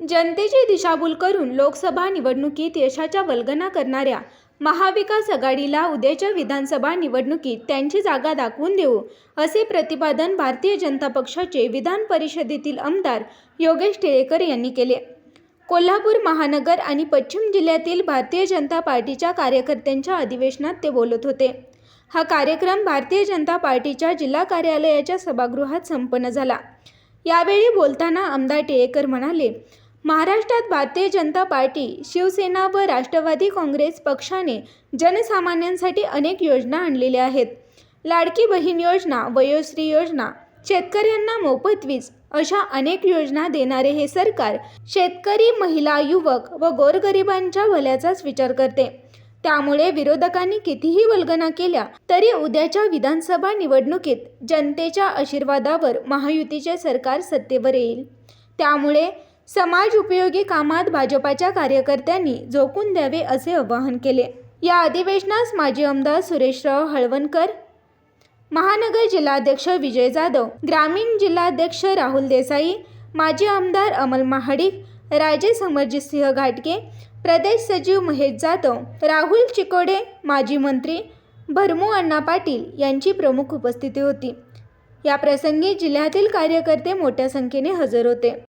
जनतेची दिशाभूल करून लोकसभा निवडणुकीत यशाच्या वल्गना करणाऱ्या महाविकास आघाडीला उद्याच्या विधानसभा निवडणुकीत त्यांची जागा दाखवून देऊ, असे प्रतिपादन भारतीय जनता पक्षाचे विधान परिषदेतील आमदार योगेश टिळेकर यांनी केले. कोल्हापूर महानगर आणि पश्चिम जिल्ह्यातील भारतीय जनता पार्टीच्या कार्यकर्त्यांच्या अधिवेशनात ते बोलत होते. हा कार्यक्रम भारतीय जनता पार्टीच्या जिल्हा कार्यालयाच्या सभागृहात संपन्न झाला. यावेळी बोलताना आमदार टिळेकर म्हणाले, महाराष्ट्रात भारतीय जनता पार्टी, शिवसेना व राष्ट्रवादी काँग्रेस पक्षाने जनसामान्यांसाठी अनेक योजना आणलेल्या आहेत. लाडकी बहीण योजना, वयोश्री योजना, शेतकऱ्यांना मोफत वीज अशा अनेक योजना देणारे हे सरकार शेतकरी, महिला, युवक व गोरगरिबांच्या भल्याचाच विचार करते. त्यामुळे विरोधकांनी कितीही वल्गना केल्या तरी उद्याच्या विधानसभा निवडणुकीत जनतेच्या आशीर्वादावर महायुतीचे सरकार सत्तेवर येईल. त्यामुळे समाज उपयोगी कामात भाजपाच्या कार्यकर्त्यांनी झोकून द्यावे असे आवाहन केले. या अधिवेशनास माजी आमदार सुरेशराव हळवणकर, महानगर जिल्हाध्यक्ष विजय जाधव, ग्रामीण जिल्हाध्यक्ष राहुल देसाई, माजी आमदार अमल महाडिक, राजे समरजितसिंह घाटगे, प्रदेश सचिव महेश जाधव, राहुल चिकोडे, माजी मंत्री भरमू अण्णा पाटील यांची प्रमुख उपस्थिती होती. या प्रसंगी जिल्ह्यातील कार्यकर्ते मोठ्या संख्येने हजर होते.